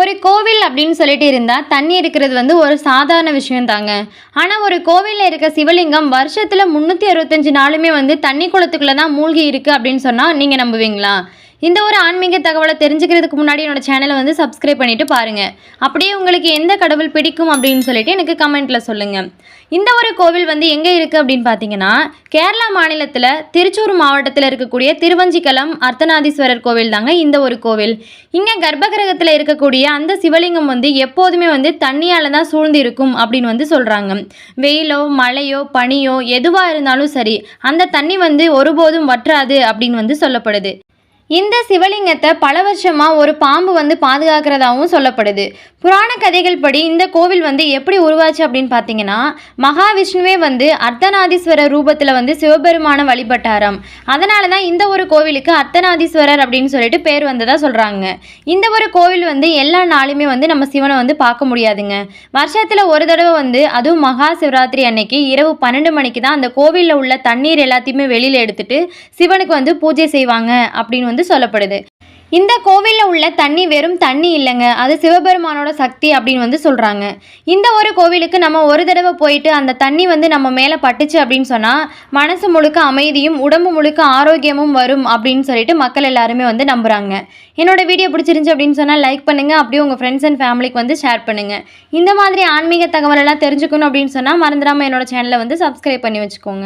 ஒரு கோவில் அப்படின்னு சொல்லிட்டு இருந்தால் தண்ணி இருக்கிறது வந்து ஒரு சாதாரண விஷயம் தாங்க. ஆனால் ஒரு கோவிலில் இருக்க சிவலிங்கம் வருஷத்தில் 365 நாளுமே வந்து தண்ணி குளத்துக்குள்ளே தான் மூழ்கி இருக்குது அப்படின்னு சொன்னால் நீங்கள் நம்புவீங்களா? இந்த ஒரு ஆன்மீக தகவலை தெரிஞ்சுக்கிறதுக்கு முன்னாடி என்னோட சேனலை வந்து சப்ஸ்கிரைப் பண்ணிட்டு பாருங்கள். அப்படியே உங்களுக்கு எந்த கடவுள் பிடிக்கும் அப்படின்னு சொல்லிட்டு எனக்கு கமெண்ட்டில் சொல்லுங்கள். இந்த ஒரு கோவில் வந்து எங்கே இருக்குது அப்படின்னு பார்த்தீங்கன்னா, கேரளா மாநிலத்தில் திருச்சூர் மாவட்டத்தில் இருக்கக்கூடிய திருவஞ்சிக்கலம் அர்த்தநாதீஸ்வரர் கோவில் தாங்க இந்த ஒரு கோவில். இங்கே கர்ப்பகிரகத்தில் இருக்கக்கூடிய அந்த சிவலிங்கம் வந்து எப்போதுமே வந்து தண்ணியால் தான் சூழ்ந்து இருக்கும் அப்படின்னு வந்து சொல்கிறாங்க. வெயிலோ மழையோ பனியோ எதுவாக இருந்தாலும் சரி, அந்த தண்ணி வந்து ஒருபோதும் வற்றாது அப்படின்னு வந்து சொல்லப்படுது. இந்த சிவலிங்கத்தை பல வருஷமாக ஒரு பாம்பு வந்து பாதுகாக்கிறதாகவும் சொல்லப்படுது. புராண கதைகள் படி இந்த கோவில் வந்து எப்படி உருவாச்சு அப்படின்னு பார்த்தீங்கன்னா, மகாவிஷ்ணுவே வந்து அர்த்தநாதீஸ்வரர் ரூபத்தில் வந்து சிவபெருமான வழிபட்டாராம். அதனால தான் இந்த ஒரு கோவிலுக்கு அர்த்தநாதீஸ்வரர் அப்படின்னு சொல்லிட்டு பேர் வந்ததாக சொல்கிறாங்க. இந்த ஒரு கோவில் வந்து எல்லா நாளுமே வந்து நம்ம சிவனை வந்து பார்க்க முடியாதுங்க. வருஷத்தில் ஒரு தடவை வந்து, அதுவும் மகா சிவராத்திரி அன்னைக்கு இரவு 12 மணிக்கு தான் அந்த கோவிலில் உள்ள தண்ணீர் எல்லாத்தையுமே வெளியில் எடுத்துட்டு சிவனுக்கு வந்து பூஜை செய்வாங்க அப்படின்னு வந்து சொல்லப்படுது. இந்த கோவிலில் உள்ள தண்ணி வெறும் தண்ணி இல்லைங்க, அது சிவபெருமானோட சக்தி அப்படின்னு வந்து சொல்கிறாங்க. இந்த ஒரு கோவிலுக்கு நம்ம ஒரு தடவை போயிட்டு அந்த தண்ணி வந்து நம்ம மேலே பட்டுச்சு அப்படின்னு சொன்னால் மனசு முழுக்க அமைதியும் உடம்பு முழுக்க ஆரோக்கியமும் வரும் அப்படின்னு சொல்லிட்டு மக்கள் எல்லாருமே வந்து நம்புகிறாங்க. என்னோட வீடியோ பிடிச்சிருந்துச்சு அப்படின்னு சொன்னால் லைக் பண்ணுங்கள். அப்படியே உங்கள் ஃப்ரெண்ட்ஸ் அண்ட் ஃபேமிலிக்கு வந்து ஷேர் பண்ணுங்கள். இந்த மாதிரி ஆன்மீக தகவலெல்லாம் தெரிஞ்சுக்கணும் அப்படின்னு சொன்னால் மறந்துடாமல் என்னோட சேனலை வந்து சப்ஸ்கிரைப் பண்ணி வச்சுக்கோங்க.